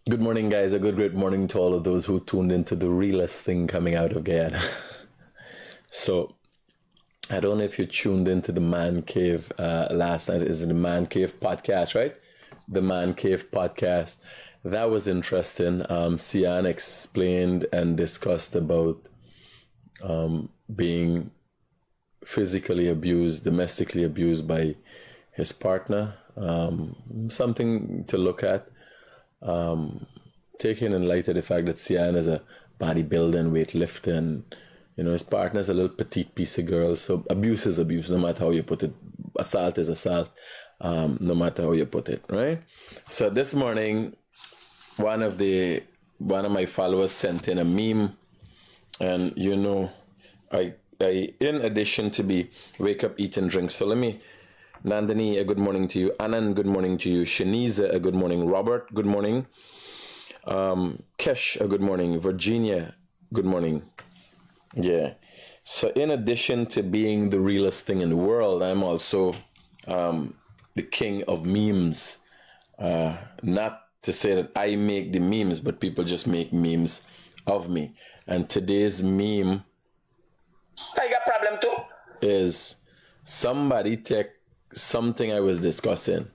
Good morning, guys. A good, great morning to all of those who tuned into the realest thing coming out of Guyana. So, I don't know if you tuned into the Man Cave last night. Is it the Man Cave podcast, right? The Man Cave podcast. That was interesting. Sian explained and discussed about being physically abused, domestically abused by his partner. Something to look at. Taking in light of the fact that Sian is a bodybuilder and weightlifter, and his partner's a little petite piece of girl. So abuse is abuse, no matter how you put it. Assault is assault, no matter how you put it, right? So this morning, one of my followers sent in a meme, and I in addition to be wake up, eat and drink. So let me. Nandini, a good morning to you. Anand, good morning to you. Shaniza, a good morning. Robert, good morning. Kesh, a good morning. Virginia, good morning. Yeah. So in addition to being the realest thing in the world, I'm also the king of memes. Not to say that I make the memes, but people just make memes of me. And today's meme I got problem too. is somebody take something I was discussing.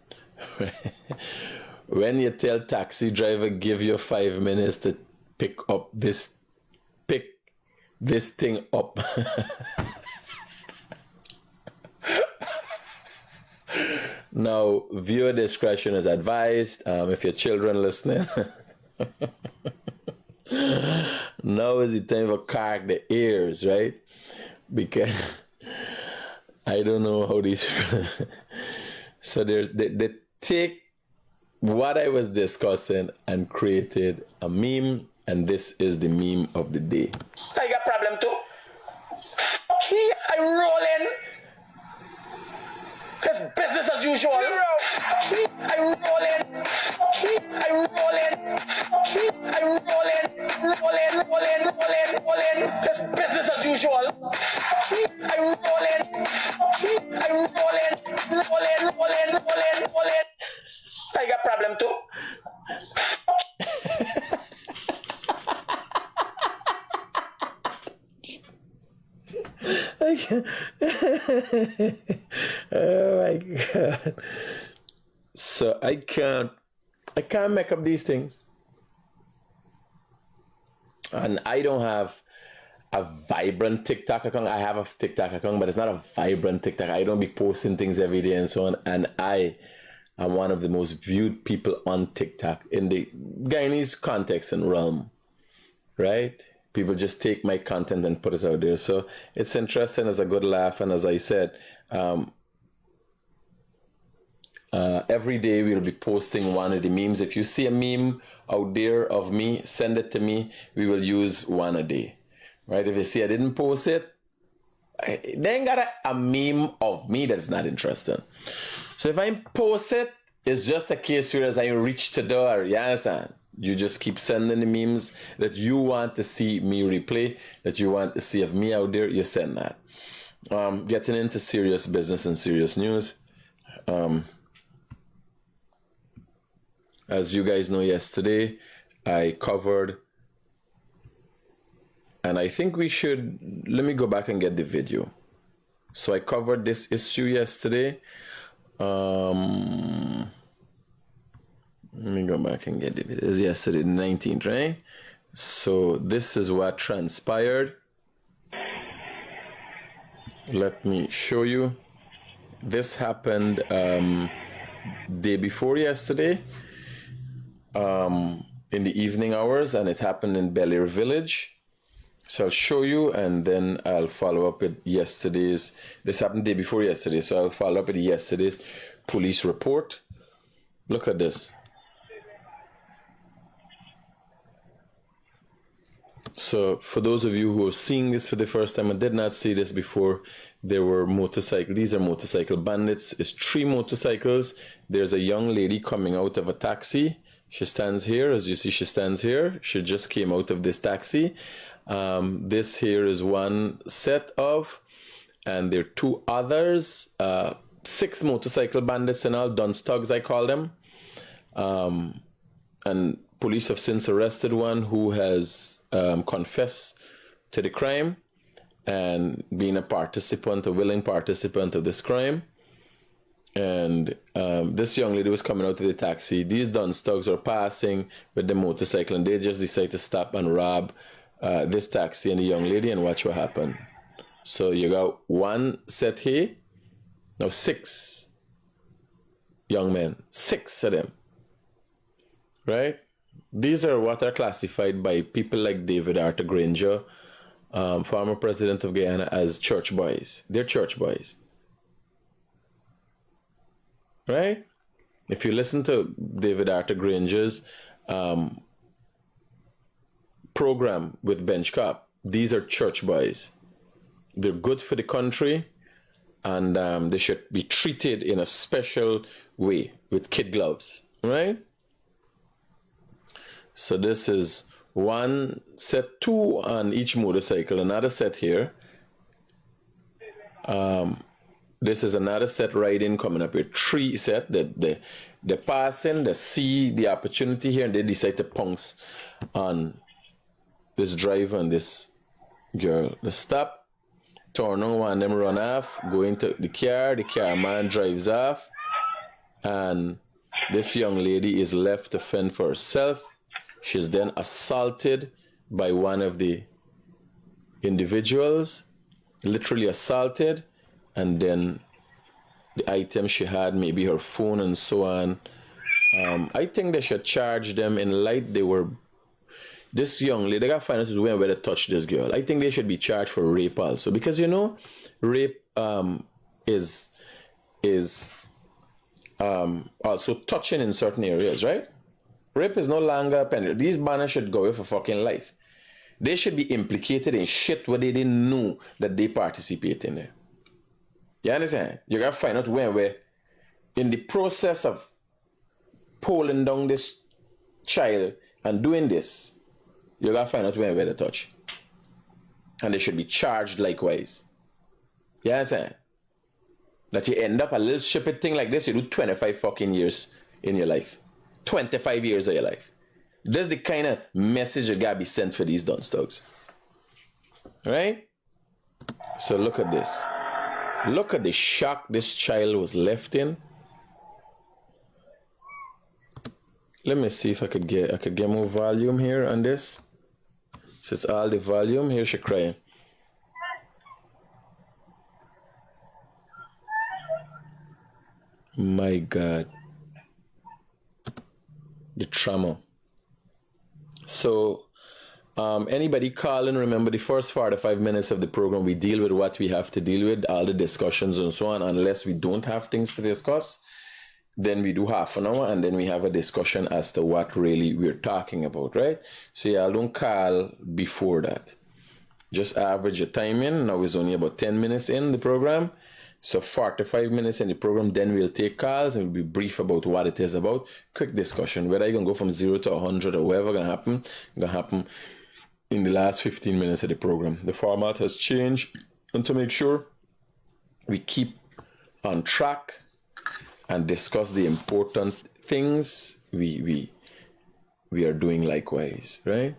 When you tell taxi driver give you 5 minutes to pick this thing up. Now, viewer discretion is advised. If your children listening, now is the time for crack the ears, right? Because I don't know how these. So they take what I was discussing and created a meme, and this is the meme of the day. I got problem too. Okay, I'm rolling. It's business as usual. Okay, I'm rolling. Okay, I'm rolling. Okay, I'm rolling. It's business as usual. Okay, I'm rolling. Okay, I'm rolling. I got problem too. Oh my god. So I can't make up these things. And I don't have a vibrant TikTok account. I have a TikTok account, but it's not a vibrant TikTok. I don't be posting things every day and so on. And I am one of the most viewed people on TikTok in the Guyanese context and realm, right? People just take my content and put it out there. So it's interesting, as a good laugh. And as I said, every day we'll be posting one of the memes. If you see a meme out there of me, send it to me. We will use one a day, right? If you see I didn't post it, they ain't got a meme of me that's not interesting. So if I post it, it's just a case where as I reach the door, you understand? You just keep sending the memes that you want to see me replay, that you want to see of me out there, you send that. Getting into serious business and serious news. As you guys know, yesterday I covered, and I think let me go back and get the video. So I covered this issue yesterday. Let me go back and get the video. It was yesterday, the 19th, right? So this is what transpired. Let me show you. This happened day before yesterday, in the evening hours, and it happened in Bel Air Village. So I'll show you, and then I'll follow up with yesterday's. This happened day before yesterday, so I'll follow up with yesterday's police report. Look at this. So for those of you who are seeing this for the first time and did not see this before, there were these are motorcycle bandits. It's 3 motorcycles. There's a young lady coming out of a taxi. She stands here. As you see, she stands here. She just came out of this taxi. This here is one set of, and there are 2 others. 6 motorcycle bandits and all, Dunce Tugs I call them. and police have since arrested one who has confessed to the crime and being a willing participant of this crime. And this young lady was coming out of the taxi. These Dunce Tugs are passing with the motorcycle, and they just decide to stop and rob this taxi and the young lady, and watch what happened. So you got one set here, now 6 young men, 6 of them, right? These are what are classified by people like David Arthur Granger, former president of Guyana, as church boys. They're church boys, right? If you listen to David Arthur Granger's program with Bench Cop, these are church boys. They're good for the country, and they should be treated in a special way with kid gloves, right? So this is one set, 2 on each motorcycle, another set here. This is another set riding coming up here, 3 set. They're passing, they see the opportunity here, and they decide to pounce on this driver and this girl. They stop, turn on, one of them run off, go into the car man drives off, and this young lady is left to fend for herself. She's then assaulted by one of the individuals, literally assaulted, and then the items she had, maybe her phone and so on. I think they should charge them in light. This young lady, they got to find out who's where they touch this girl. I think they should be charged for rape also, because rape is also touching in certain areas, right? Rape is no longer a penalty. These banners should go away for fucking life. They should be implicated in shit where they didn't know that they participate in it. You understand? You gotta find out where in the process of pulling down this child and doing this, you gotta find out where they touch. And they should be charged likewise. You understand? That you end up a little stupid thing like this, you do 25 fucking years in your life. 25 years of your life. That's the kind of message that gotta be sent for these Dunce Tugs. Right? So look at this. Look at the shock this child was left in. Let me see if I could get more volume here on this. So it's all the volume. Here she crying. My God. The trauma. So anybody calling, remember the first 45 minutes of the program, we deal with what we have to deal with, all the discussions and so on. Unless we don't have things to discuss, then we do half an hour, and then we have a discussion as to what really we're talking about, right? So yeah, don't call before that. Just average your time in. Now it's only about 10 minutes in the program. So 45 minutes in the program, then we'll take calls and we'll be brief about what it is about. Quick discussion. Whether you're going to go from 0 to 100 or whatever going to happen in the last 15 minutes of the program. The format has changed, and to make sure we keep on track and discuss the important things, we are doing likewise, right?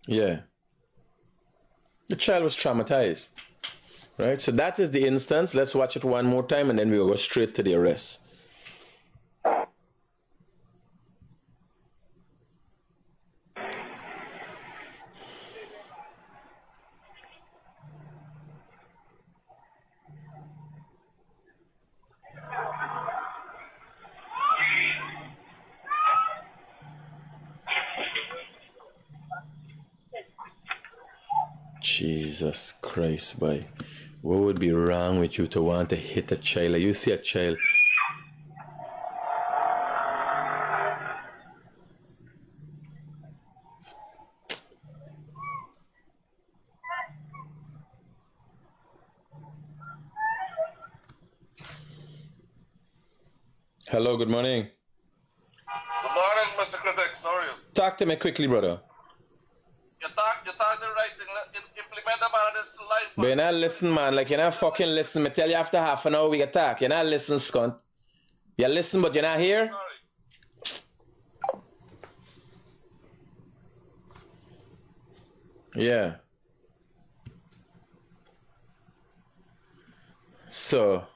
Yeah. The child was traumatized, right? So that is the instance. Let's watch it one more time, and then we'll go straight to the arrest. Jesus Christ, boy. What would be wrong with you to want to hit a child? Like you see a child. Hello, good morning. Good morning, Mr. Critic, sorry. Talk to me quickly, brother. You talk the right thing. Implement about this life. But you're not listen, man. Like, you're not fucking listen. Me tell you after half an hour we can talk. You're not listen, scunt. You listen, but you're not here. Sorry. Yeah. So,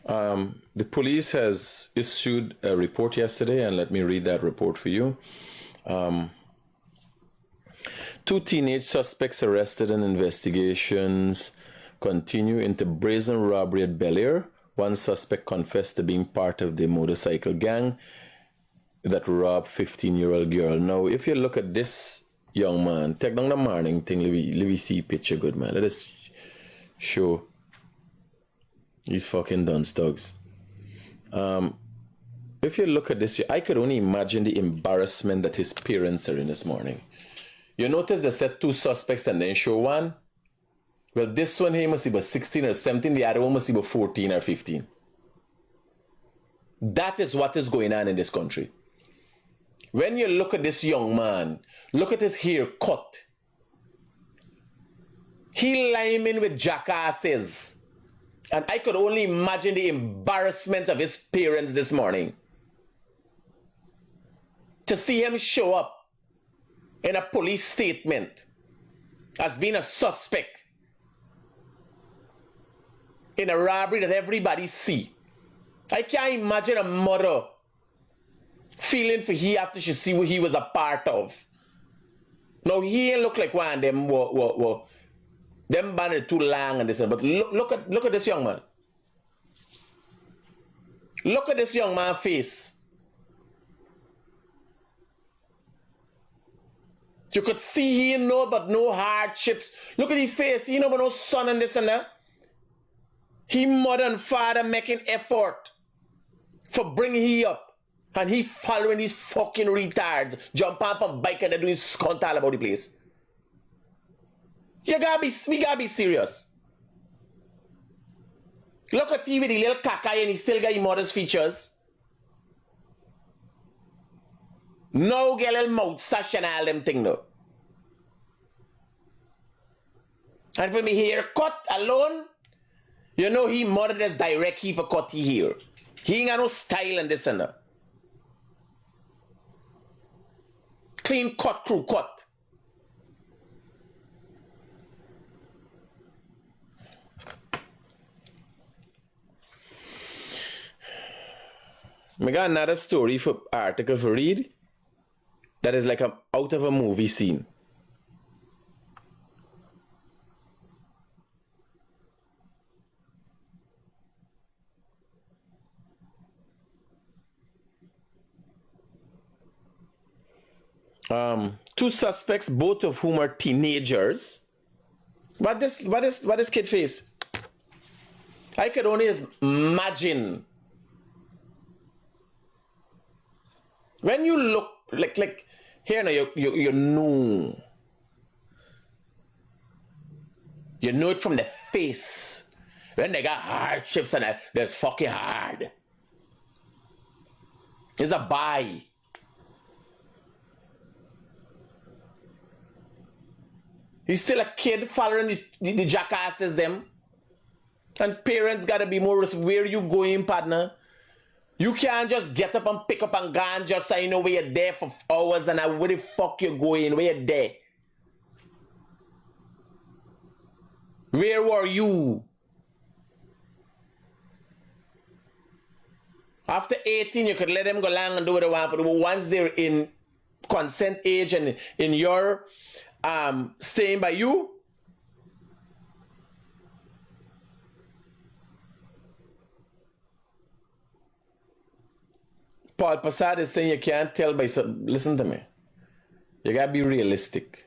the police has issued a report yesterday, and let me read that report for you. 2 teenage suspects arrested and investigations continue into brazen robbery at Bel Air. One suspect confessed to being part of the motorcycle gang that robbed 15-year-old girl. Now, if you look at this young man, take down the morning thing, let me see picture good, man. Let us show these fucking Dunce Tugs. If you look at this, I could only imagine the embarrassment that his parents are in this morning. You notice they said 2 suspects and then show one? Well, this one here must be about 16 or 17, the other one must be about 14 or 15. That is what is going on in this country. When you look at this young man, look at his hair cut. He liming with jackasses. And I could only imagine the embarrassment of his parents this morning. To see him show up in a police statement as being a suspect in a robbery that everybody see. I can't imagine a mother feeling for he after she see what he was a part of. Now he ain't look like one of them them banded too long and this, but look at this young man. Look at this young man's face. You could see he ain't know but no hardships. Look at his face, he know but no son and this and that. He mother and father making effort for bringing he up. And he following these fucking retards. Jump up on bike and they doing scunt all about the place. We gotta be serious. Look at TV, the little caca and he still got his mother's features. No get a little moustache and all them thing though. And for me haircut alone, you know he mother just direct he for cut he hair. He ain't got no style and this and that. Clean cut, crew cut. I got another story for article for read that is like out of a movie scene. Two suspects, both of whom are teenagers. What is kid face? I could only imagine. When you look like here now, you know. You know it from the face. When they got hardships and they're fucking hard. It's a buy. He's still a kid following the jackasses them. And parents gotta be more where you going, partner? You can't just get up and pick up and go and just say you know where you're there for hours and where the fuck you going, where you there? Where were you? After 18, you could let them go along and do what they want, but once they're in consent age and in your staying by you, Paul Passad is saying you can't tell by some. Listen to me. You gotta be realistic.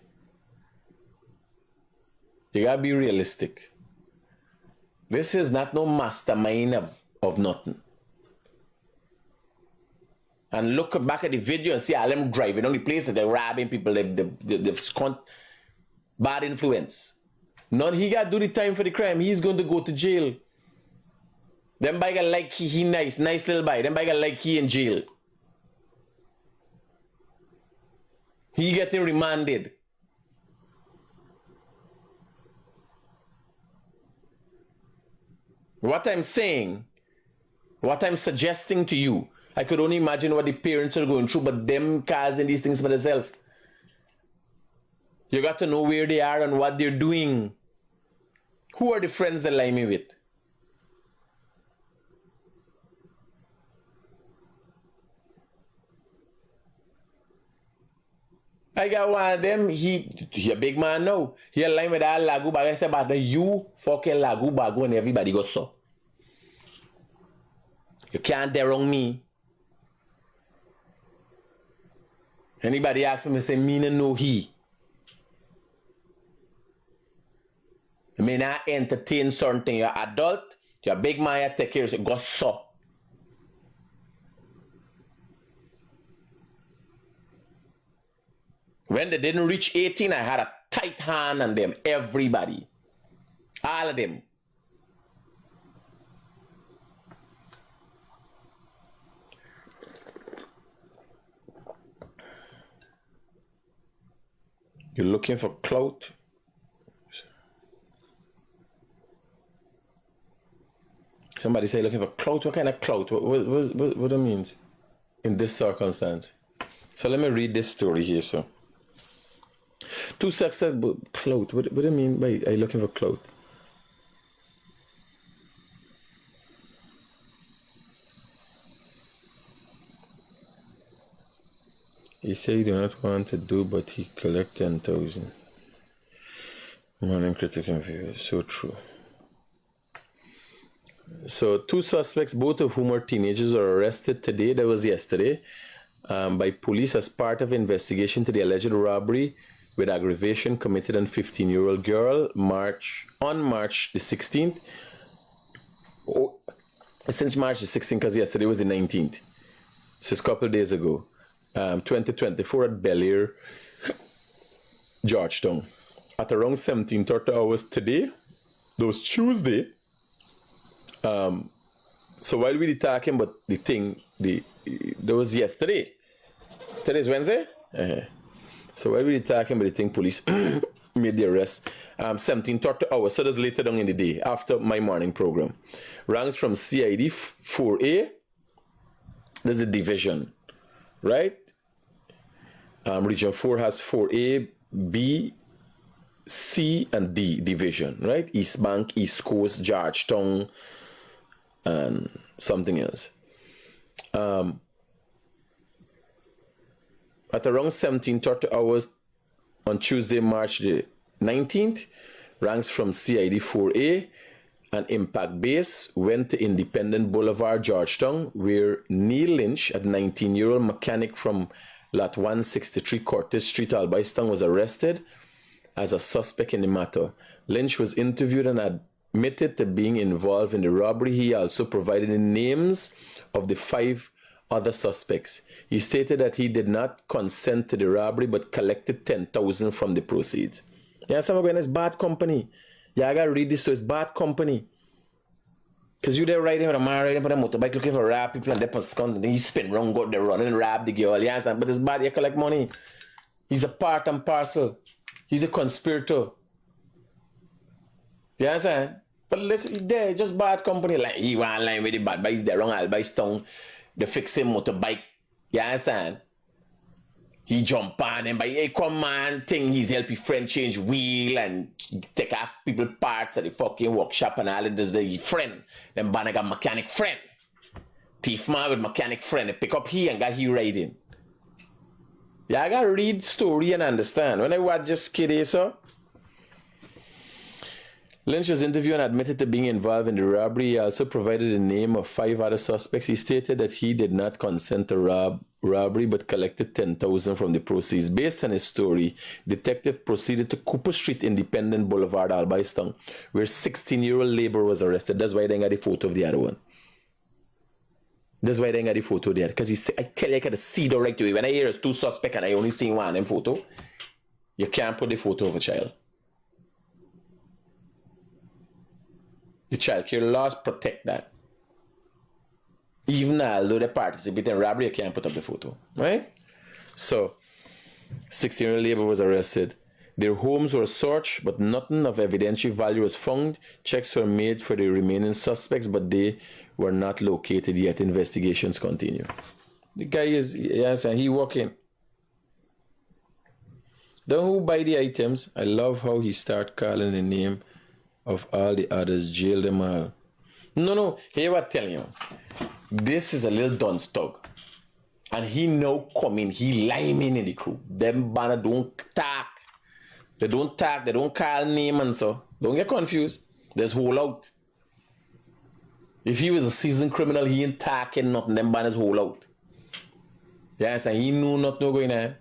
You gotta be realistic. This is not no mastermind of nothing. And look back at the video and see all them driving on the place that they're robbing people, they've bad influence. None he got to do the time for the crime. He's going to go to jail. Them boy got like he nice little boy. Them boy got like he in jail. He getting remanded. What I'm saying, what I'm suggesting to you, I could only imagine what the parents are going through, but them causing these things for themselves. You got to know where they are and what they're doing. Who are the friends they lie me with? I got one of them, he a big man now. He lie with that lagu bag. I said, but you fucking lagu bag when everybody goes so. You can't dare wrong me. Anybody ask me, say, me no he. I mean, I entertain something. You're adult, you're a big man, you take care of it, go so. When they didn't reach 18, I had a tight hand on them, everybody. All of them. You're looking for clout? Somebody say looking for clout? What kind of clout? What that means in this circumstance? So let me read this story here, so. Two successful clout. What do you mean by are you looking for clout? He said he do not want to do, but he collect 10,000. Morning Critic and viewers. So true. So two suspects, both of whom are teenagers, are arrested today. That was yesterday, by police as part of investigation to the alleged robbery with aggravation committed on 15-year-old girl on March the 16th. Oh, since March the 16th, because yesterday was the 19th. So it's a couple of days ago. 2024 at Bel Air, Georgetown. At around 17:30 hours today, that was Tuesday. So while we were talking about the thing, that was yesterday. Today's Wednesday? So while we were talking about the thing, police made the arrest. 17:30 hours, so that's later down in the day, after my morning program. Ranks from CID 4A. There's a division, right? Region 4 has 4A, B, C, and D division, right? East Bank, East Coast, Georgetown, and something else. At around 17:30 hours on Tuesday, March the 19th, ranks from CID 4A and Impact Base went to Independent Boulevard, Georgetown, where Neil Lynch, a 19-year-old mechanic from Lot 163 Cortez Street, Albistown, was arrested as a suspect in the matter. Lynch was interviewed and admitted to being involved in the robbery. He also provided the names of the 5 other suspects. He stated that he did not consent to the robbery but collected 10,000 from the proceeds. Yeah, some of it's bad company. Yeah, I gotta read this, so it's bad company. Because you there riding with a man riding with a motorbike looking for rob people and they pascon and he spin round, go there running and rob the girl. Yeah, but it's bad, you collect money. He's a part and parcel. He's a conspirator. You understand? But listen, there, just bad company. Like, he went line with the bad, but he's there wrong, Albistown. They fix him motorbike. You understand? He jump on and by hey, come on, thing, he's help his friend change wheel and take off people parts at the fucking workshop and all of this. The friend, then Bannaga mechanic friend. Thief man with mechanic friend. They pick up he and got he riding. Yeah, I gotta read story and understand. When I watch this kid, so Lynch was interviewed and admitted to being involved in the robbery. He also provided the name of 5 other suspects. He stated that he did not consent to robbery but collected 10,000 from the proceeds. Based on his story, detective proceeded to Cooper Street, Independent Boulevard, Albistown, where 16-year-old laborer was arrested. That's why they got the photo of the other one. That's why they got the photo there. Because I tell you, I can see the right away. When I hear there's 2 suspects and I only see one in photo, you can't put the photo of a child. The child care laws protect that. Even although they participate in robbery, you can't put up the photo, right? So, 16-year-old labor was arrested. Their homes were searched, but nothing of evidentiary value was found. Checks were made for the remaining suspects, but they were not located yet. Investigations continue. The guy is, yes, and he walking. Then who buy the items? I love how he start calling the name of all the others, jail them all. No, here what telling you. This is a little Dunce Tug. And he now coming, he liming in the crew. Them banner don't talk. They don't talk, they don't call name and so. Don't get confused. There's whole out. If he was a seasoned criminal, he ain't talking nothing. Them banners whole out. Yes, and he knew nothing going on.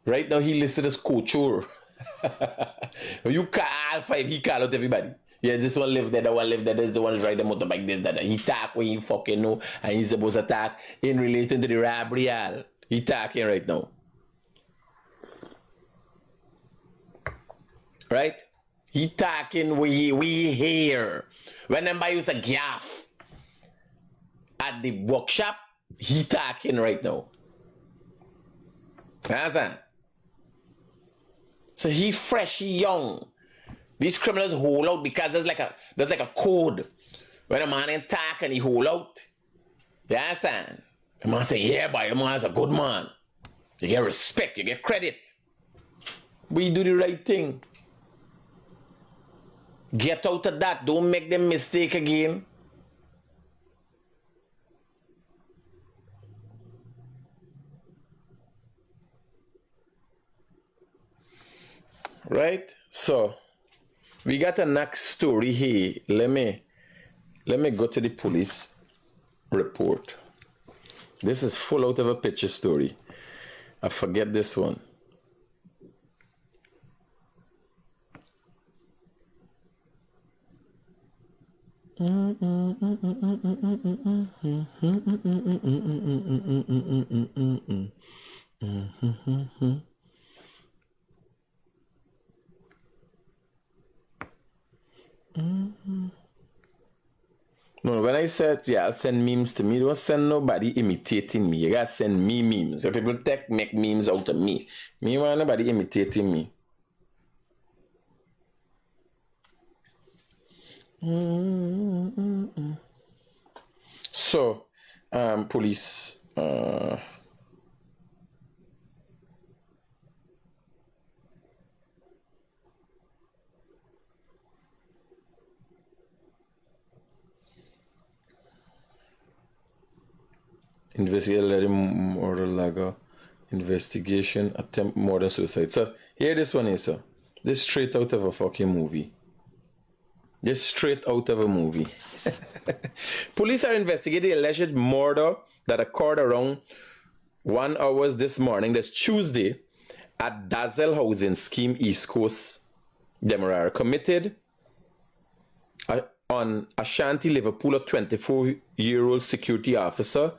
Right now he listed as couture. You call 5, he call out everybody. Yeah, this one live there, that one live there, this the one is right the motorbike, this, that. He talk when he fucking know, and he's supposed to talk in relation to the robbery. He talking right now. Right? He talking we hear. When them buy use a gaff at the workshop, he talking right now. Understand? So he fresh, he young. These criminals hold out because there's like a code. When a man ain't talk and he hold out. You understand? The man say, yeah, boy, the man's a good man. You get respect, you get credit. We do the right thing. Get out of that. Don't make the mistake again. Right? So we got a next story here. Let me go to the police report. This is full out of a picture story. I forget this one. No, when I said, yeah, I'll send memes to me, don't send nobody imitating me. You gotta send me memes. So people make memes out of me. Me want nobody imitating me. So, police. Investigate Larry Moralaga investigation attempt murder suicide. So here this one is, sir. This straight out of a fucking movie. This straight out of a movie. Police are investigating alleged murder that occurred around 1 hour this morning. That's Tuesday at Dazzle Housing Scheme East Coast, Demerara. Committed on Ashanti Liverpool, a 24-year-old security officer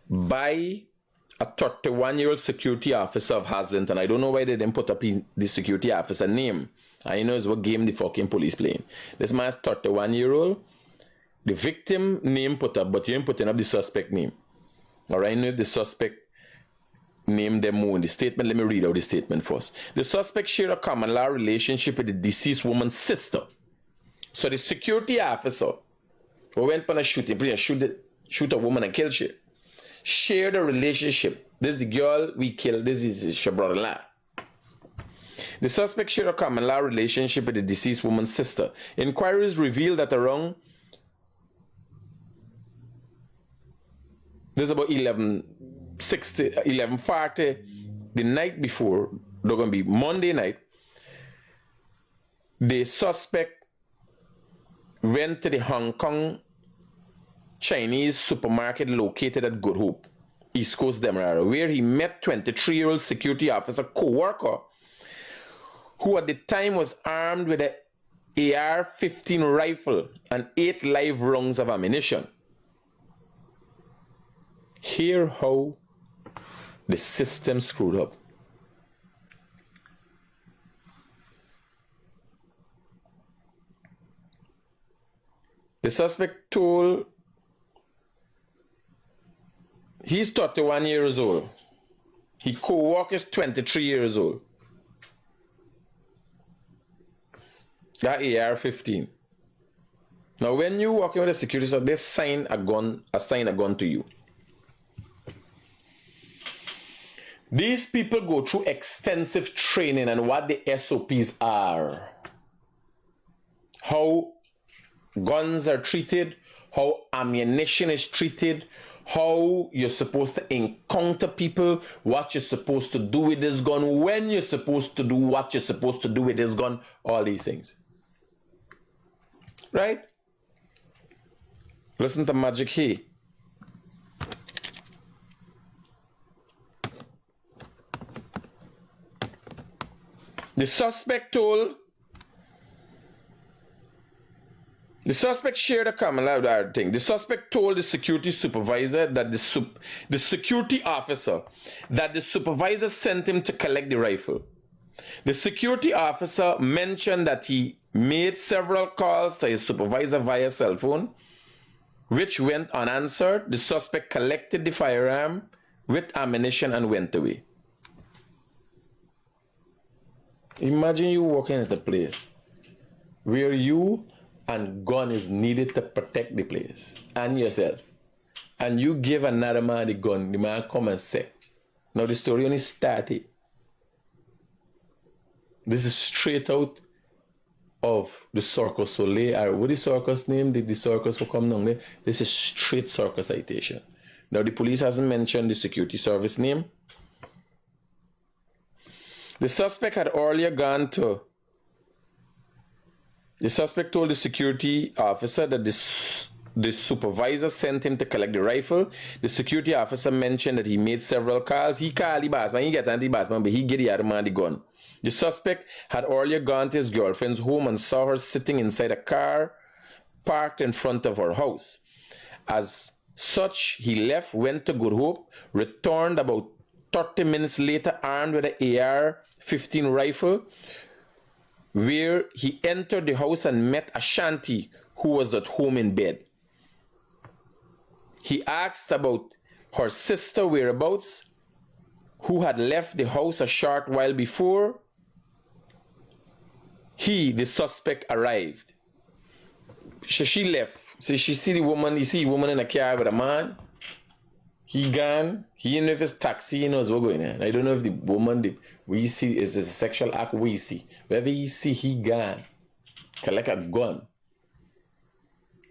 by a 31-year-old security officer of Haslington. I don't know why they didn't put up the security officer name. I know it's what game the fucking police playing. This man's 31-year-old. The victim name put up, but you ain't putting up the suspect name. Alright, I know the suspect name them more in the statement. Let me read out the statement first. The suspect shared a common law relationship with the deceased woman's sister. So the security officer who went on a shooting, shoot a woman and kill she, shared a relationship. This is the girl we killed. This is her brother-in-law. The suspect shared a common law relationship with the deceased woman's sister. Inquiries revealed that around this is about 11:40 the night before, they're going to be Monday night, the suspect went to the Hong Kong Chinese supermarket located at Good Hope, East Coast, Demerara, where he met 23-year-old security officer co-worker who at the time was armed with an AR-15 rifle and 8 live rounds of ammunition. Hear how the system screwed up. The suspect told He's 31 years old. He co-worker is 23 years old. That AR-15. Now, when you working with a security service, they assign a gun to you. These people go through extensive training and what the SOPs are. How guns are treated, how ammunition is treated, how you're supposed to encounter people, what you're supposed to do with this gun, when you're supposed to do what you're supposed to do with this gun, all these things. Right? Listen to Magic here. The suspect shared a common thing. The suspect told the security supervisor that the security officer that the supervisor sent him to collect the rifle. The security officer mentioned that he made several calls to his supervisor via cell phone, which went unanswered. The suspect collected the firearm with ammunition and went away. Imagine you walking at a place where you and gun is needed to protect the place and yourself, and you give another man the gun, the man come and say, now the story only started. This is straight out of the Circus Soleil, or what is the circus name? The circus will come down there. This is straight circus citation. Now the police hasn't mentioned the security service name. The suspect had earlier gone to... The suspect told the security officer that the supervisor sent him to collect the rifle. The security officer mentioned that he made several calls. He called the boss man, he get anti boss man, but he get the other man the gun. The suspect had earlier gone to his girlfriend's home and saw her sitting inside a car parked in front of her house. As such, he left, went to Good Hope, returned about 30 minutes later armed with an AR-15 rifle, where he entered the house and met Ashanti, who was at home in bed. He asked about her sister whereabouts, who had left the house a short while before the suspect, arrived. She left. So she see the woman, you see the woman in a car with a man. He gone. He didn't know if it's taxi, he knows what's going on. I don't know if the woman, we see is a sexual act, we see. Wherever you see, he gone. Collect a gun.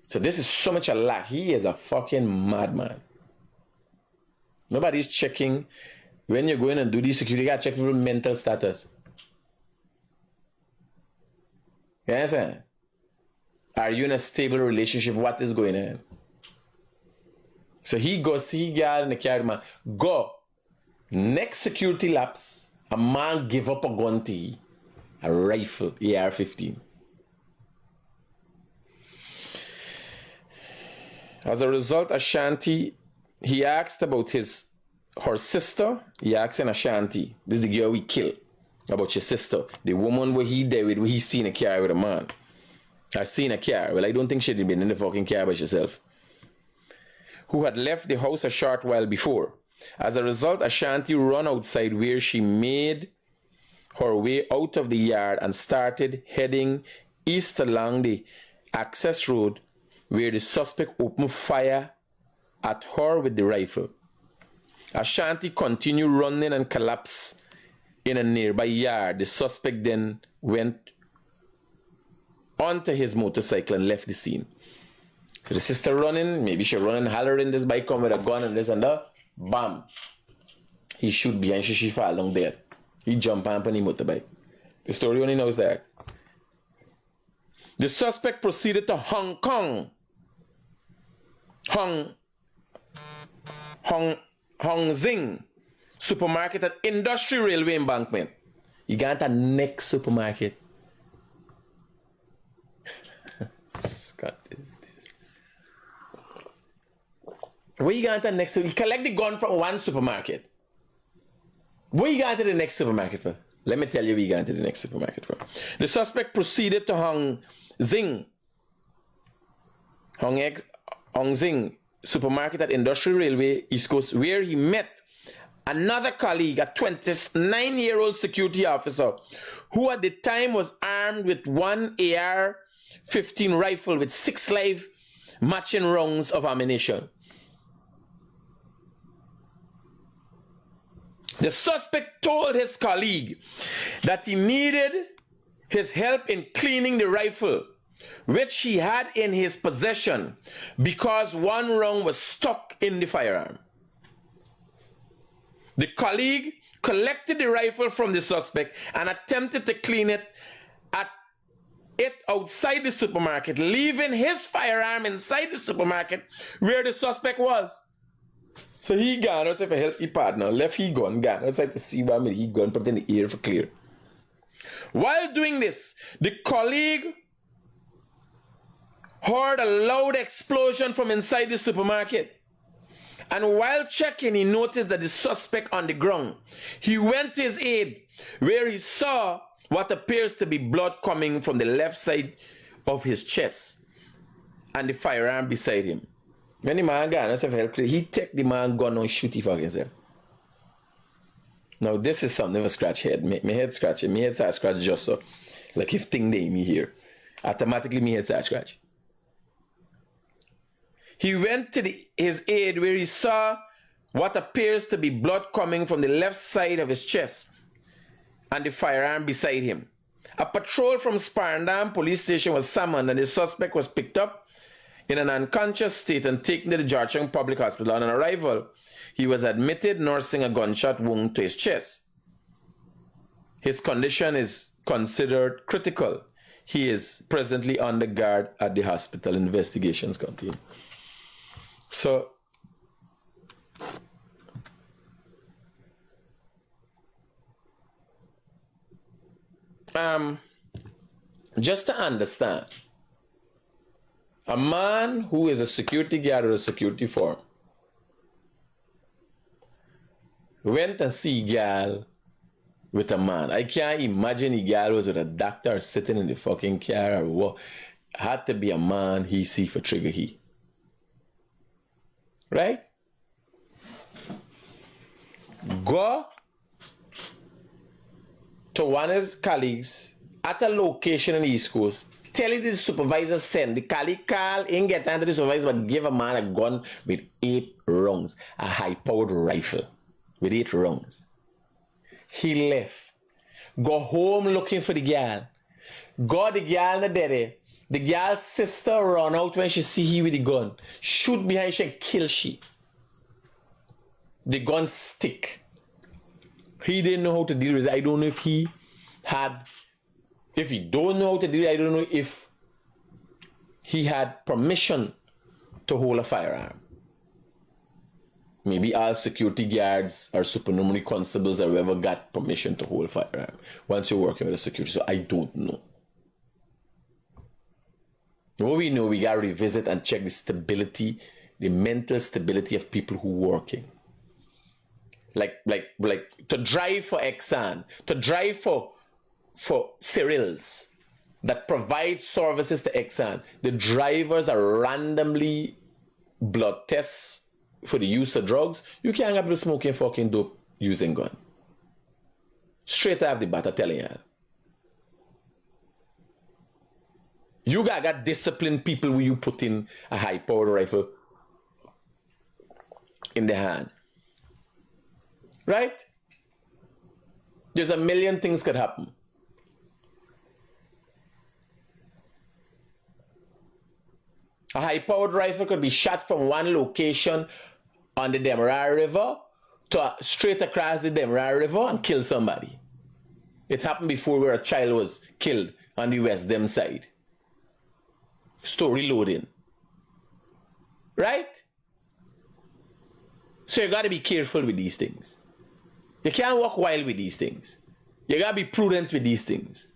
So this is so much a lie. He is a fucking madman. Nobody's checking. When you're going and do this security, you gotta check people's mental status. You understand? Are you in a stable relationship? What is going on? So he go see girl in the car, man. Go. Next security lapse, a man give up a gun to you. A rifle, AR-15. As a result, Ashanti, he asked about her sister. He asked in Ashanti, this is the girl we killed, about your sister. The woman where he there with, where he seen a car with a man. I seen a car. Well, I don't think she'd been in the fucking car by herself. Who had left the house a short while before. As a result, Ashanti ran outside where she made her way out of the yard and started heading east along the access road, where the suspect opened fire at her with the rifle. Ashanti continued running and collapsed in a nearby yard. The suspect then went onto his motorcycle and left the scene. So the sister running, maybe she running, hollering, this bike come with a gun and this and that. Bam. He shoot behind she fall down there. He jump on the motorbike. The story only knows that. The suspect proceeded to Hong Kong. Hong Zing supermarket at Industry Railway Embankment. You got the next supermarket. Scott, this. Where you got the next? You collect the gun from one supermarket. Where you got to the next supermarket for? Let me tell you where you got to the next supermarket for. The suspect proceeded to Hong Zing supermarket at Industrial Railway, East Coast, where he met another colleague, a 29-year-old security officer, who at the time was armed with one AR-15 rifle with 6 live matching rounds of ammunition. The suspect told his colleague that he needed his help in cleaning the rifle, which he had in his possession, because one round was stuck in the firearm. The colleague collected the rifle from the suspect and attempted to clean it outside the supermarket, leaving his firearm inside the supermarket where the suspect was. So he gone outside to help his partner, left he gone outside to see what he gone, put in the air for clear. While doing this, the colleague heard a loud explosion from inside the supermarket. And while checking, he noticed that the suspect on the ground. He went to his aid, where he saw what appears to be blood coming from the left side of his chest and the firearm beside him. When the man got help, he take the man gun and shoot him for himself. Now this is something of a scratch head. My head scratching. My head start scratch just so. Like if thing they me here. Automatically my head start scratch. He went to his aid where he saw what appears to be blood coming from the left side of his chest and the firearm beside him. A patrol from Sparndam police station was summoned and the suspect was picked up in an unconscious state and taken to the Georgetown Public Hospital. On arrival, he was admitted nursing a gunshot wound to his chest. His condition is considered critical. He is presently under guard at the hospital. Investigations continue. So, just to understand, a man who is a security guard or a security firm went and see a girl with a man. I can't imagine a girl was with a doctor sitting in the fucking car or what. Had to be a man he see for trigger he. Right? Go to one of his colleagues at a location in the East Coast, tell the supervisor send. The colleague call, ain't get under the supervisor, but give a man a gun with 8 rounds, a high-powered rifle with 8 rounds. He left. Go home looking for the girl. Got the girl in the daddy. The girl's sister run out when she see he with the gun. Shoot behind she and kill she. The gun stick. He didn't know how to deal with it. I don't know if he don't know how to deal with it, I don't know if he had permission to hold a firearm. Maybe all security guards or supernumerary constables or whoever got permission to hold a firearm once you're working with a security. So I don't know. What we know, we gotta revisit and check the stability, the mental stability of people who are working. Like to drive for Exxon, to drive for Cyril's that provide services to Exxon. The drivers are randomly blood tests for the use of drugs. You can't have people smoking fucking dope using gun. Straight out of the bat, I'm telling you. You got disciplined people who you put in a high-powered rifle in the hand. Right? There's a million things could happen. A high-powered rifle could be shot from one location on the Demerara River to straight across the Demerara River and kill somebody. It happened before where a child was killed on the West Dem side. Story loading. Right? So you got to be careful with these things. You can't walk wild with these things. You got to be prudent with these things.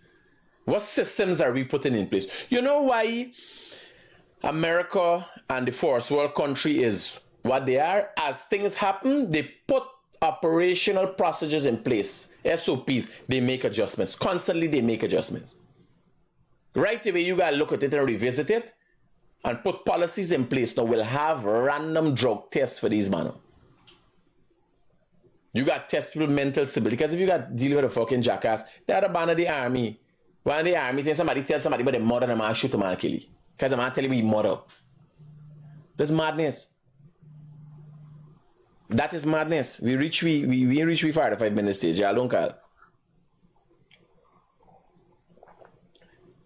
What systems are we putting in place? You know why America and the first world country is what they are? As things happen, they put operational procedures in place. SOPs, they make adjustments. Constantly they make adjustments. Right away, you got to look at it and revisit it and put policies in place now, will have random drug tests for these men. You got test people mental stability. Because if you got deal with a fucking jackass, they're the ban of the army. One of the army, then somebody tell somebody about the mother and man shoot a man kill you. Because the man tell you he mother. That's madness. That is madness. We reach 5 minutes stage. Yeah, don't call.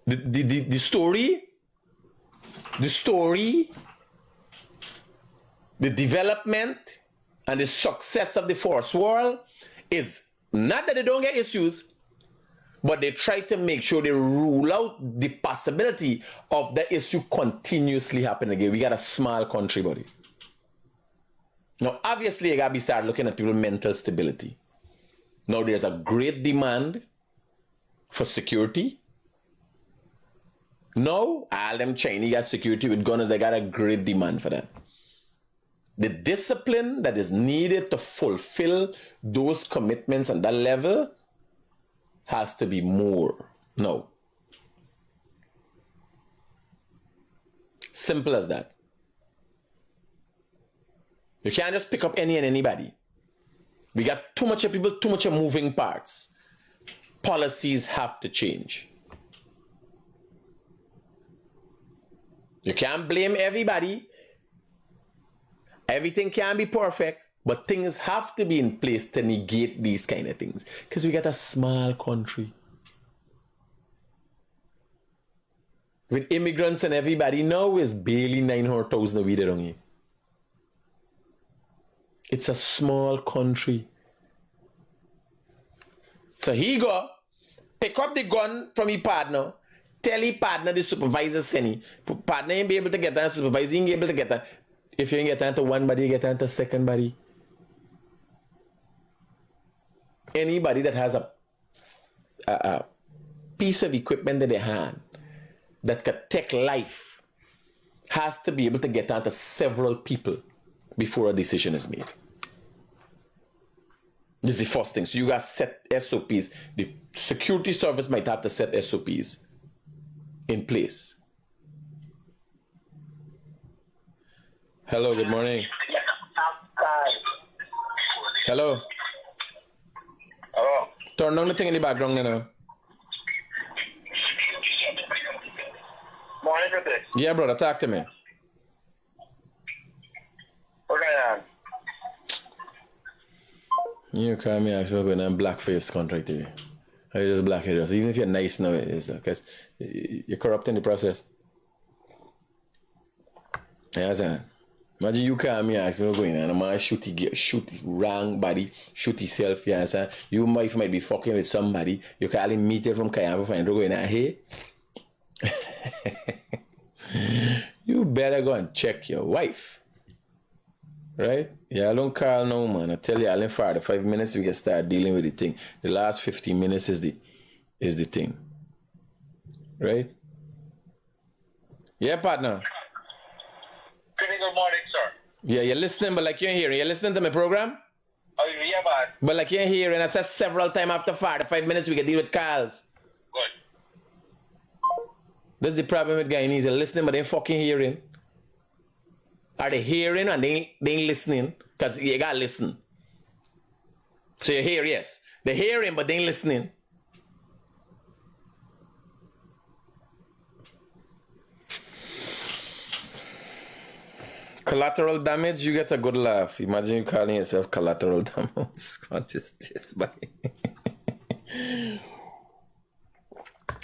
The story, the development, and the success of the force world is not that they don't get issues, but they try to make sure they rule out the possibility of the issue continuously happening again. We got a small country, buddy. Now, obviously, you got to start looking at people's mental stability. Now, there's a great demand for security. Now, all them Chinese got security with guns, they got a great demand for that. The discipline that is needed to fulfill those commitments on that level has to be more. No. Simple as that. You can't just pick up any and anybody. We got too much of people, too much of moving parts. Policies have to change. You can't blame everybody. Everything can be perfect, but things have to be in place to negate these kind of things. Because we got a small country. With immigrants and everybody now is barely 900,000 a week around here. It's a small country. So he go, pick up the gun from his partner, tell his partner the supervisor send him. Partner ain't be able to get that, supervisor ain't be able to get that. If you ain't get into one body, you get into second body. Anybody that has a piece of equipment in their hand that could take life has to be able to get onto several people before a decision is made. This is the first thing. So you got set SOPs. The security service might have to set SOPs in place. Hello, good morning. Hello. Hello. Turn down the thing in the background now. Morning, Critic. Yeah, brother, talk to me. What's going on? You call me ask me when I'm blackface contract to you. I just black it just. Even if you're nice now, it is because you're corrupting the process. Yeah, sir. Imagine you call me ask me what's going on. I'm gonna shoot wrong body, shoot yourself, yeah, sir. You might be fucking with somebody. You call him meet it from Kayama find what's going on. Hey. You better go and check your wife. Right? Yeah, I don't call no man. I tell you, I'll in 5 minutes we can start dealing with the thing. The last 15 minutes is the thing. Right? Yeah, partner. Good morning, sir. Yeah, you're listening, but like you ain't hearing. You're listening to my program? Oh, yeah, man. But like you ain't hearing. I said several times after 5 minutes we can deal with calls. Good. That's the problem with Guyanese. They're listening, but they ain't fucking hearing. Are they hearing and they ain't listening? Because you gotta listen. So you hear, yes. They're hearing, but they ain't listening. Collateral damage, you get a good laugh. Imagine you calling yourself collateral damage. What is this, buddy?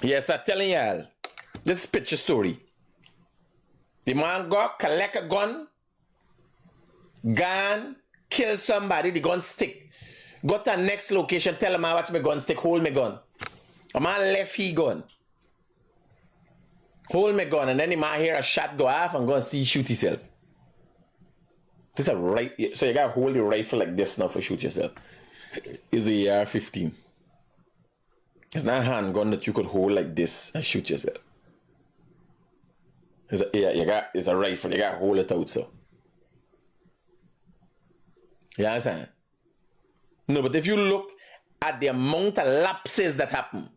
Yes, I'm telling y'all. This is picture story. The man go collect a gun, kill somebody, the gun stick. Go to the next location, tell him I watch my gun stick, hold my gun. A man left his gun. Hold my gun, and then the man hear a shot go off and go and see shoot himself. This is a right, so you gotta hold the rifle like this now for shoot yourself. It's a AR-15. It's not a handgun that you could hold like this and shoot yourself. It's a rifle, you gotta hold it out so. You understand? No, but if you look at the amount of lapses that happen,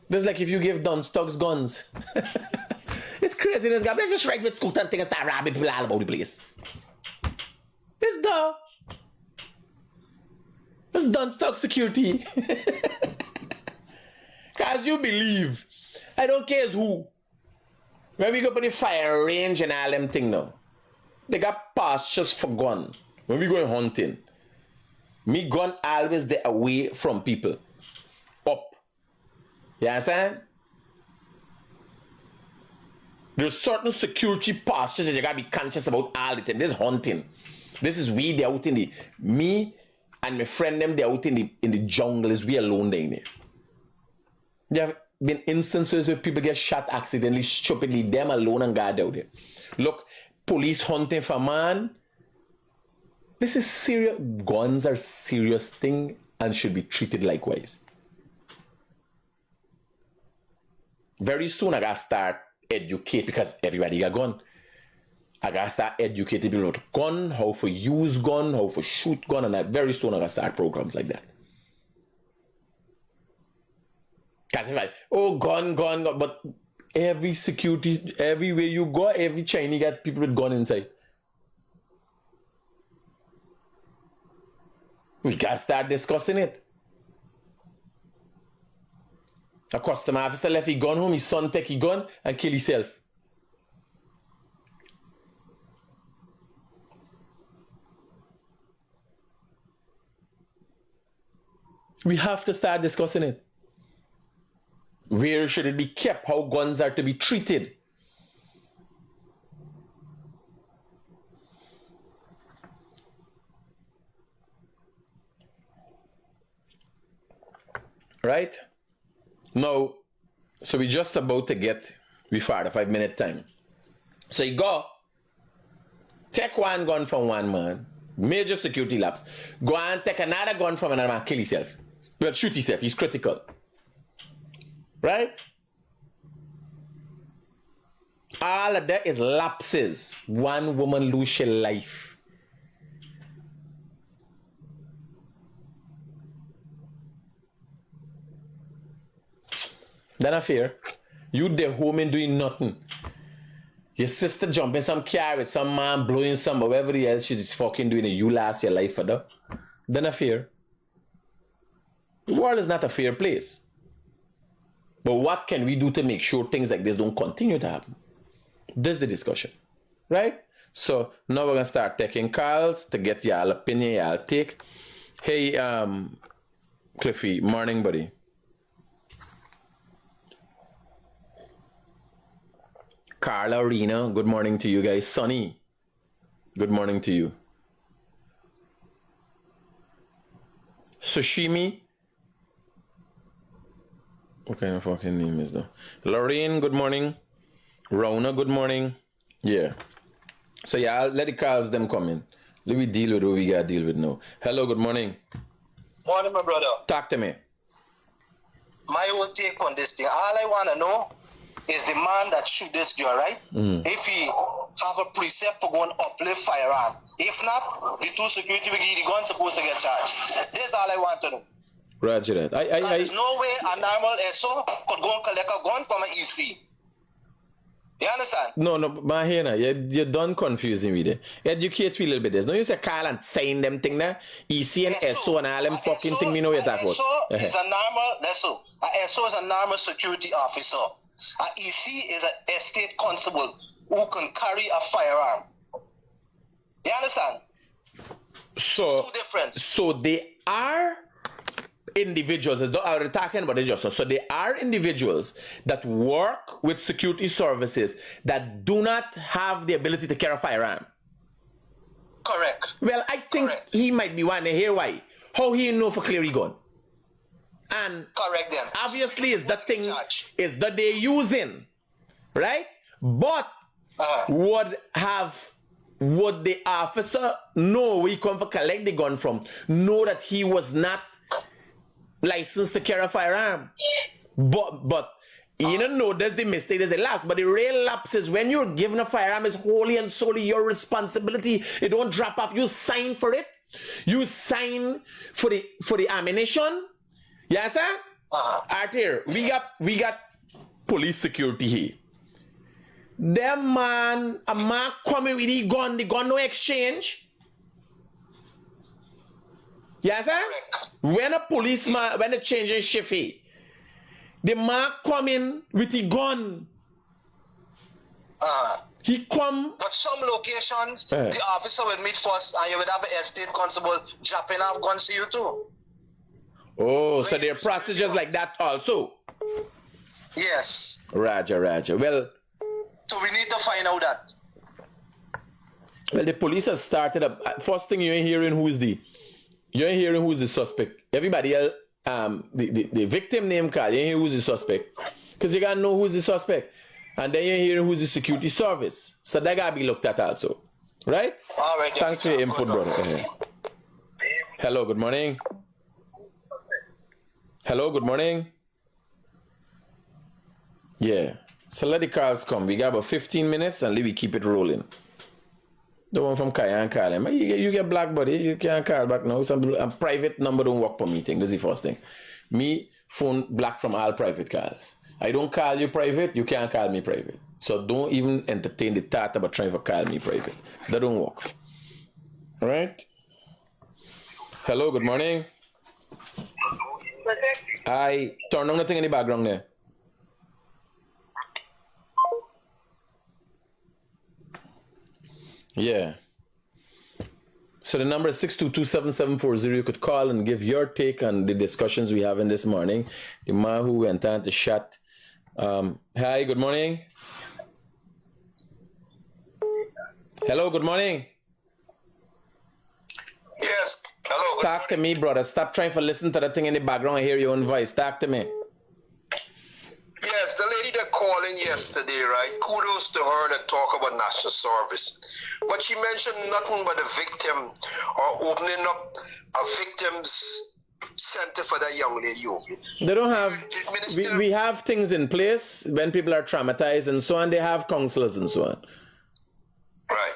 This is like if you give Dunce Tugs guns. It's crazy. This guy, let's just ride with scooter and thing and start robbing people all about the place. It's the. It's Dunce Tug security. Because you believe. I don't care who. When we go to the fire range and all them thing now. They got pastures for gun. When we going hunting. Me gun always there away from people. Up. You understand? There's certain security pastures that you gotta be conscious about all the time. This is hunting. This is we, they're out in the... Me and my friend them, they're out in the jungle. Is we alone there in there. There have been instances where people get shot accidentally, stupidly, them alone and God out there. Look, police hunting for man. This is serious. Guns are serious thing and should be treated likewise. Very soon I gotta start educate because everybody got gun. I gotta start educating people about gun, how to use gun, how to shoot gun, and very soon I gotta start programs like that. Because if I, oh, gun, but every security, everywhere you go, every Chinese got people with gun inside. We gotta start discussing it. A customer officer left his gun home, his son take his gun and kill himself. We have to start discussing it. Where should it be kept? How guns are to be treated? Right? Now, so we're just about to get before the 5-minute time. So you go, take one gun from one man, major security lapse, go and take another gun from another man, kill himself. Well, shoot himself, he's critical. Right? All of that is lapses. One woman lose her life. That's not fair. You there home and doing nothing. Your sister jumping some car with some man blowing some or whatever else she's fucking doing and you last your life for that. That's not fair. The world is not a fair place. But what can we do to make sure things like this don't continue to happen? This is the discussion, right? So now we're gonna start taking calls to get y'all opinion, y'all take. Hey, Cliffy, morning, buddy. Carla, Rena, good morning to you guys. Sonny, good morning to you. Sushimi. What kind of fucking name is that? Lorraine, good morning. Rona, good morning. Yeah. So yeah, I'll let the calls them come in. Let me deal with what we gotta deal with now. Hello, good morning. Morning, my brother. Talk to me. My whole take on this thing, all I want to know is the man that shoot this girl, right? If he have a precept for going uplift firearm. If not, the two security will give the gun supposed to get charged. This is all I want to know. Roger that. There's no way a normal SO could go and collect a gun from an EC. You understand? No, Mahena, you're done confusing me there. Educate me a little bit. There's no use to call and sign them thing there. EC and SO and all them fucking thing we know what you're talking about. SO is a normal, SO. A SO is a normal security officer. A EC is an estate constable who can carry a firearm. You understand? So, two difference. So they are individuals, as we're talking about it just so they are individuals that work with security services that do not have the ability to carry a firearm. Correct. Well, I think he might be one to hear why. How he know for clear gun? And correct them. Obviously is the thing is that they're using, right? But would the officer know where he come to collect the gun from? Know that he was not licensed to carry a firearm. But you don't know that's the mistake, there's a lapse. But the real lapse is when you're given a firearm is wholly and solely your responsibility. It don't drop off. You sign for it. You sign for the ammunition. Yes, sir? Out here, we got police security here. Them man, a man coming with the gun no exchange. Yes, sir? When a policeman, when a changing shift here, the man coming with the gun. He come. But some locations, the officer will meet first and you would have an estate constable dropping off guns to you too. Oh, so there are procedures like that also? Yes. Roger. Well, so we need to find out that. Well, the police has started up. First thing you ain't hearing who's the suspect. Everybody else, the victim name card, you ain't hear who's the suspect. Because you gotta know who's the suspect. And then you ain't hearing who's the security service. So that gotta be looked at also. Right? All right. Thanks for your input, brother. Hello, good morning. Hello, good morning. Yeah. So let the cars come. We got about 15 minutes and we keep it rolling. The one from Kaya and call him. You get black, buddy. You can't call back now. A private number don't work for meeting. This is the first thing. Me, phone black from all private calls. I don't call you private. You can't call me private. So don't even entertain the thought about trying to call me private. That don't work. All right? Hello, good morning. I turn on nothing in the background there. Yeah. So the number is 622-7740. You could call and give your take on the discussions we have in this morning. The man who went on to shut. Hi, good morning. Hello, good morning. Yes. Hello. Talk to me, brother. Stop trying to listen to the thing in the background and hear your own voice. Talk to me. Yes, the lady that called in yesterday, right? Kudos to her that talk about national service. But she mentioned nothing but a victim or opening up a victim's center for that young lady over. They don't have, we have things in place when people are traumatized and so on. They have counselors and so on. Right.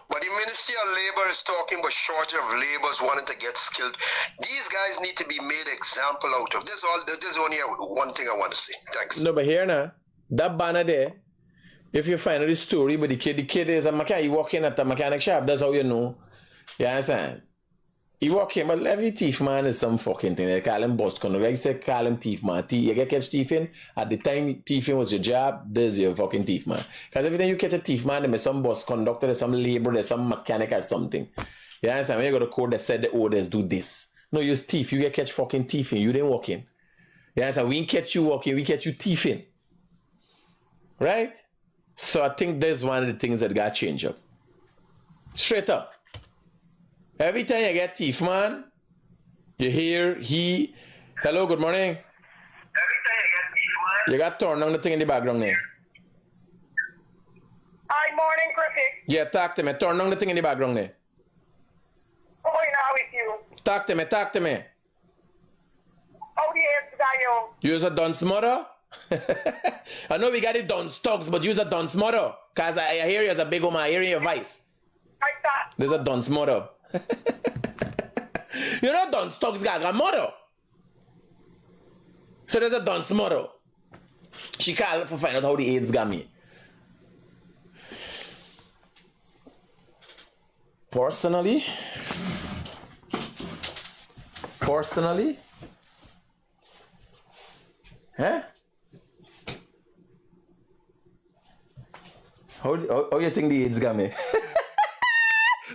But the Ministry of Labor is talking about shortage of laborers wanting to get skilled. These guys need to be made example out of. There's only one thing I want to say. Thanks. No, but here now, that banner there, if you find out the story, but the kid is a mechanic, he walk in at the mechanic shop, that's how you know. You understand? He walk in, but every thief man is some fucking thing. They call him boss conductor. Like say call him thief man. You get catch thiefing, at the time thiefing was your job, there's your fucking thief man. Because every time you catch a thief man, there's some boss conductor, there's some labor, there's some mechanic or something. You understand? When you go to court, they said the orders do this. No, you thief, you get catch fucking thiefing, you didn't walk in. You understand? We didn't catch you walking, we catch you thiefing. Right? So I think that's one of the things that got changed up. Straight up. Every time you get thief man, you hear hello, good morning. Every time you get thief man, you got turned on the thing in the background there. Hi, morning, Critic. Yeah, talk to me. Turn on the thing in the background there. Going on with you. Talk to me. How the heads got you? Use a dunce mother? I know we got it Dunce Tugs, but use a dunce mother. Because I hear you as a big woman, I hear your voice. Like that. There's a dunce mother. You know Dunce Tugs got a mother. So there's a dunce mother. She called to find out how the AIDS got me. Personally, huh? How you think the AIDS got me?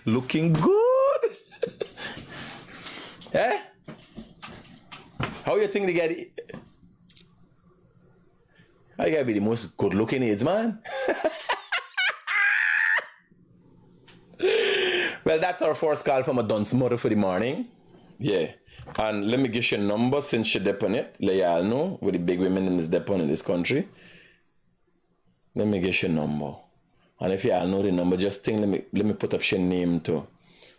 Looking good. Eh? How you think they get it? I gotta be the most good looking AIDS man. Well, that's our first call from a dunce mother for the morning. Yeah. And let me give you a number since you dep on it. Let y'all know where the big women in this dep on in this country. Let me give you a number. And if y'all know the number, just think, let me put up your name too.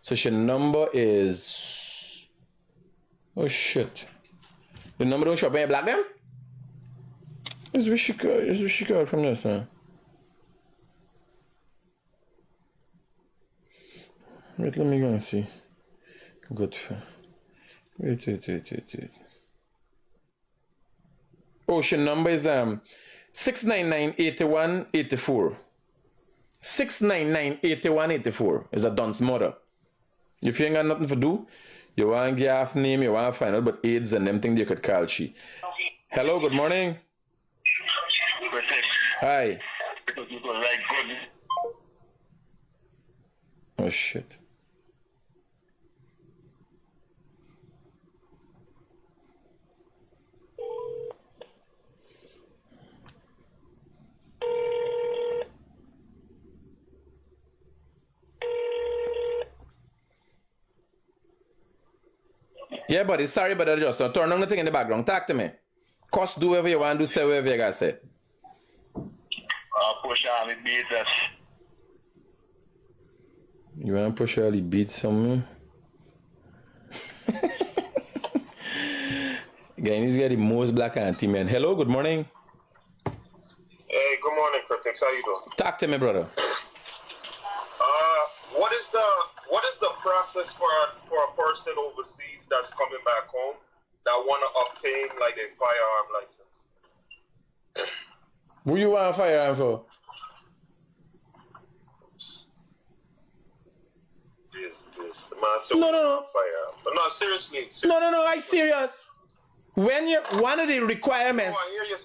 So your number is, oh shit. The number don't show up when you black them? Is which she called from this now? Wait, let me go and see. Good. Wait. Ocean number is 699-8184. 699-8184 is a Dunce mother. If you ain't got nothing to do, you want to get half name, you want to find out about AIDS and them things, you could call she. Hello, good morning. Hi. Oh shit. Yeah, buddy, sorry, but I just don't turn on the thing in the background. Talk to me. Cost do whatever you want to do, say whatever you gotta say. Push all the beats. You want to push all the beats on me? Guyanese got the most black auntie, man. Hello, good morning. Hey, good morning, Critics. How you doing? Talk to me, brother. What is the process for a person overseas that's coming back home that want to obtain like a firearm license? Who you want a firearm for? This man. So No. firearm. But no, seriously. No, I serious. When you one of the requirements,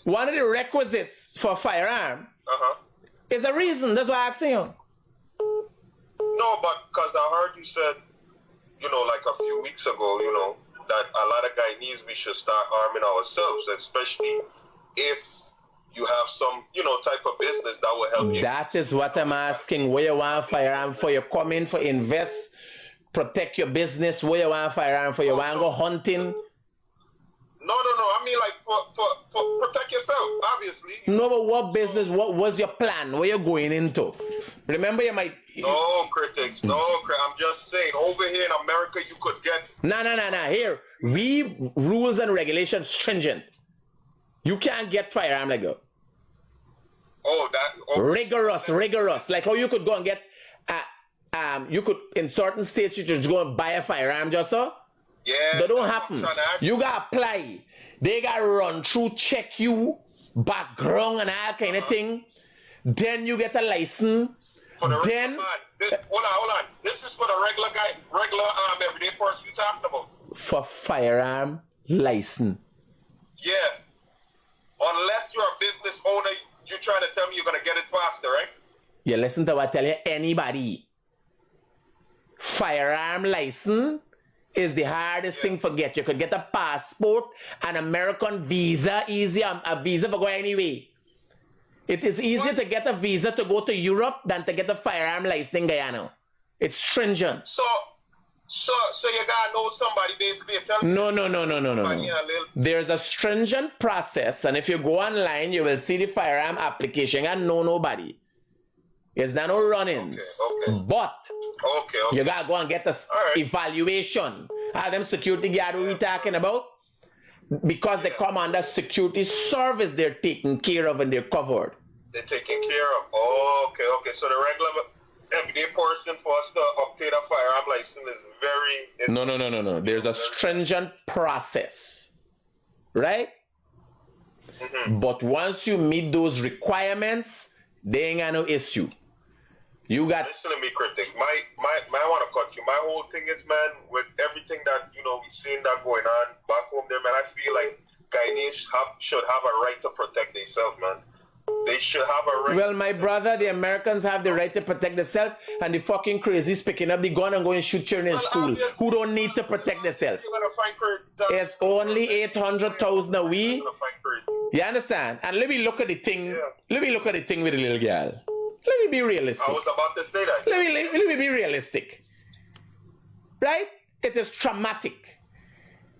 one of the requisites for a firearm is a reason. That's why I'm asking you. No, but because I heard you said, like a few weeks ago, that a lot of Guyanese, we should start arming ourselves, especially if you have some, type of business that will help you. That is what I'm asking. Where you want a firearm for? You come in for invest, protect your business. Where you want a firearm for? You want to go hunting? No. I mean, like, for protect yourself, obviously. No, but what business? What was your plan? Where you going into? Remember, you might. No, Critics. No, I'm just saying. Over here in America, you could get. No. Here, we rules and regulations stringent. You can't get firearm like that. Oh, that. Oh. Rigorous. Like how you could go and get. You could in certain states you just go and buy a firearm just so. Yeah. That don't happen. You gotta apply. They gotta run through, check you, background and all kind of thing. Then you get a license. For the then hold on. This is for the regular everyday person you talking about. For firearm license. Yeah. Unless you're a business owner, you're trying to tell me you're gonna get it faster, right? You listen to what I tell you, anybody. Firearm license is the hardest thing to get. You could get a passport, an American visa, a visa for go anyway. It is easier to get a visa to go to Europe than to get a firearm license in Guyana. It's stringent. So you gotta know somebody basically. No. There's a stringent process, and if you go online, you will see the firearm application and know nobody. It's not no run-ins. Okay. But okay. you gotta go and get a evaluation. All them security guard we talking about, because they come under security service, they're taken care of and they're covered. They're taken care of. Oh, okay. So the regular everyday person for us to obtain a firearm license is very. No. There's a stringent process, right? Mm-hmm. But once you meet those requirements, they ain't got no issue. You got. Listen to me, Critic. I want to cut you. My whole thing is, man, with everything that we seen that going on back home there, man. I feel like Guyanese should have a right to protect themselves, man. They should have a right. Well, my brother, the Americans have the right to protect themselves, and the fucking crazies picking up the gun and going to shoot children in school who don't need to protect themselves. It's only 800,000 a week. You understand? And let me look at the thing. Yeah. Let me look at the thing with the little girl. Let me be realistic. I was about to say that. Let me be realistic. Right? It is traumatic.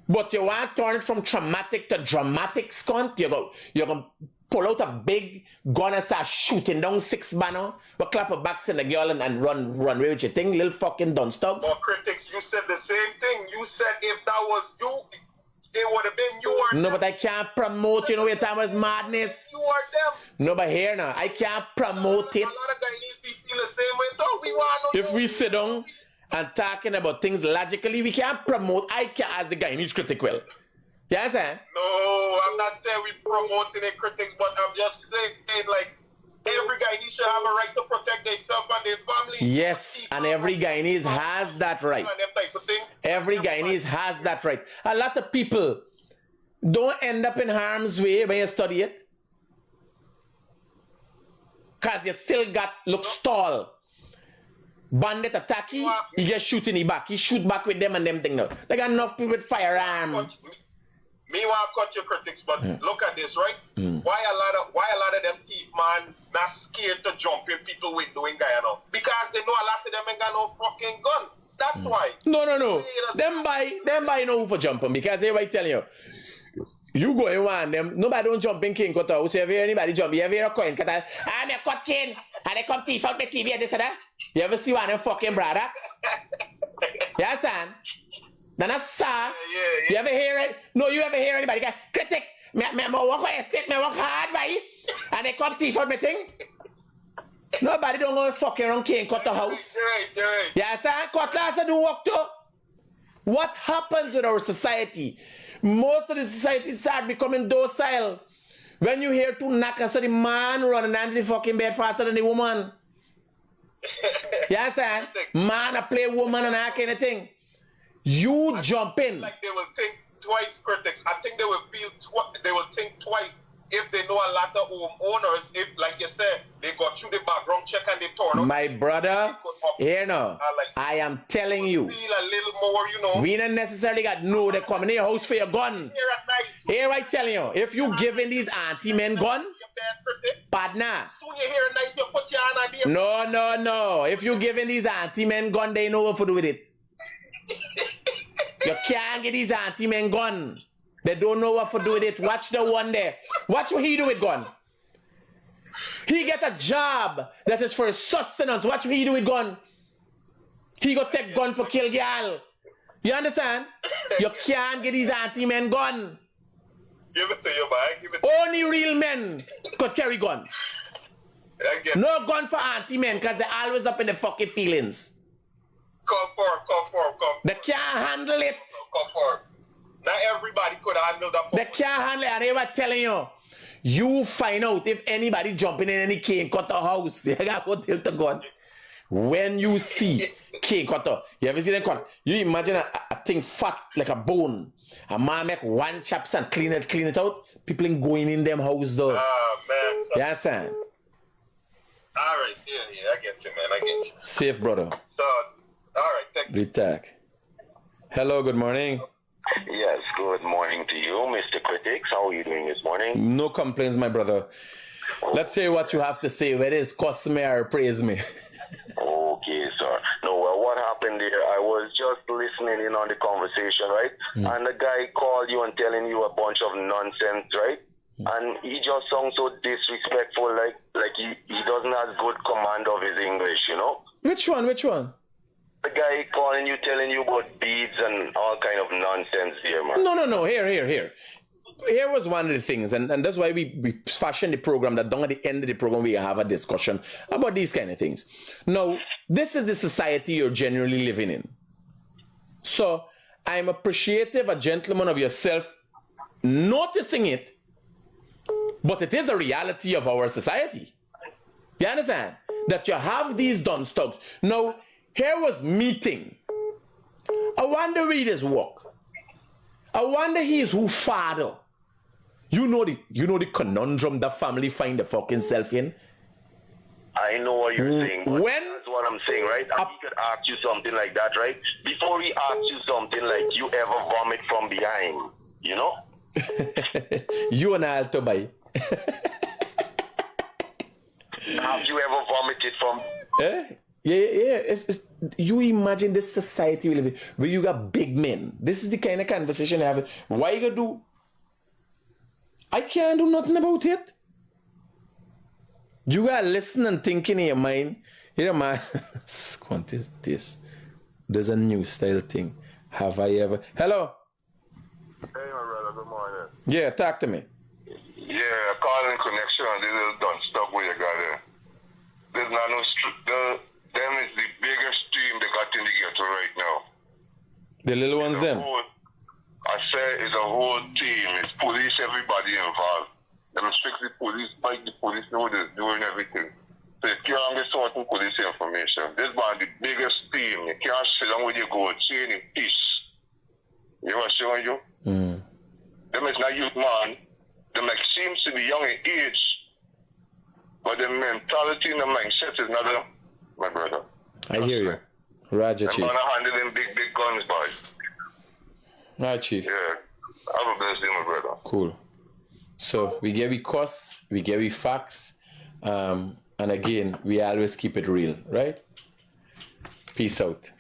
But you want to turn it from traumatic to dramatic, scunt? You're going to pull out a big gun and start shooting down 6 banner, but clap a backs in the girl and run away with your thing, little fucking Dunce Tugs. Well, Critics, you said the same thing. You said if that was you, it would have been you or them. No, but I can't promote, your time was madness. You or them. No, but here now, I can't promote it. A lot of Guyanese people feel the same way. Don't we want if we sit down and talking about things logically, we can't promote. I can't, as the Guyanese critic will. Yes, sir. No, I'm not saying we promoting the critics, but I'm just saying, like, every Guyanese should have a right to protect themselves and their family. Yes, and every Guyanese has that right. And them type of thing. Every Guyanese has that right. A lot of people don't end up in harm's way when you study it. Because you still got, look, stall. Bandit attack you, he just shoot in the back. He shoot back with them and them thing now. They got enough people with firearm. Me want to cut your critics, but look at this, right? Why a lot of them thief man not scared to jump in people with doing Guyana? Because they know a lot of them ain't got no fucking gun. That's why. No. Them buy no for jumping because they might tell you. You go in one them, nobody don't jump in King Cutter. So if you hear anybody jump, you ever hear a coin cutter? I'm a cut king, and they come thief out the TV and this and that. You ever see one of them fucking brothers? Yeah, son. Then I saw. You ever hear it? No, you ever hear anybody go, Critic, me work on estate, me work hard, right? And they come thief out my thing. Nobody don't go fucking around King Cutter house. Right. Yeah, son. Cutlass do work too. What happens with our society? Most of the society start becoming docile. When you hear two knockers, so the man running under the fucking bed faster than the woman. Yes, sir. Man a play woman and that kind of thing. You jump in. Like they will think twice, critics. I think they will they will think twice if they know a lot of homeowners. If, like you said, they got through the background check and they torn up. My brother, here now, I am telling you. Feel a little more, you know. We don't necessarily got no. They come in your house for your gun. Here I tell you, if you giving these auntie men gun, partner. Soon you hear a nice, you put your hand on the No. If you giving these auntie men gun, they know what to do with it. You can't get these auntie men gun. They don't know what to do with it. Watch the one there. Watch what he do with gun. He get a job that is for sustenance. Watch what he do with gun. He go take gun for kill girl. You understand? You can't get these auntie men gun. Give it to you, man. Give it to Only real men could carry gun. No gun for auntie men because they're always up in the fucking feelings. Come forward. They can't handle it. Come forward. Not everybody could handle that. They can't handle it. And they were telling you, you find out if anybody jumping in any cane cutter house. You got to tell the gun. When you see cane cutter, you ever see them cut? You imagine a thing fat like a bone. A man make one chops and clean it out. People ain't going in them house though. Ah, man. Yes, sir. All right. Yeah, I get you, man. I get you. Safe, brother. So, all right. Thank you. Retag. Hello, good morning. Yes, good morning to you, Mr. Critics. How are you doing this morning? No complaints, my brother. Let's hear what you have to say. Whether it's curse me or praise me. Okay, sir. No, well, what happened there, I was just listening in on the conversation, right? And the guy called you and telling you a bunch of nonsense, right? And he just sounds so disrespectful, like he doesn't have good command of his English, you know? Which one? The guy calling you, telling you about beads and all kind of nonsense here, man. No. Here. Here was one of the things, and that's why we fashioned the program that down at the end of the program we have a discussion about these kind of things. Now, this is the society you're generally living in. So, I'm appreciative, a gentleman of yourself, noticing it, but it is a reality of our society. You understand? That you have these Dunce Tugs. Now, here was meeting. I wonder where this work. I wonder he is who father. You know the conundrum that family find the fucking self in. I know what you're saying. But When that's what I'm saying, right? And he could ask you something like that, right? Before he asks you something like, you ever vomit from behind, you know? You and I to buy. Have you ever vomited from? Yeah. You imagine this society we live in, where you got big men. This is the kind of conversation I have. Why you gonna do? I can't do nothing about it. You gotta listen and think in your mind. You know, man, what is this? There's a new style thing. Have I ever? Hello? Hey, my brother, good morning. Yeah, talk to me. Yeah, calling connection on this little Dunce Tug where you got there. There's not no them is the biggest stream they got in the ghetto right now. The little ones, them? I say it's a whole team. It's police, everybody involved. Them strictly police, like the police know they're doing everything. So you can't get certain police information. This one the biggest team. You can't sit down with your gold chain in peace. You know what I'm showing you? Them is not youth man. Them like seems to be young in age. But the mentality and the mindset is not them, my brother. I hear you. Roger, I'm Chief. gonna handle them big guns, boy. Right, Chief. Yeah. Have a blessed day, my brother. Cool. So we give you costs, we give you facts, and again, we always keep it real, right? Peace out.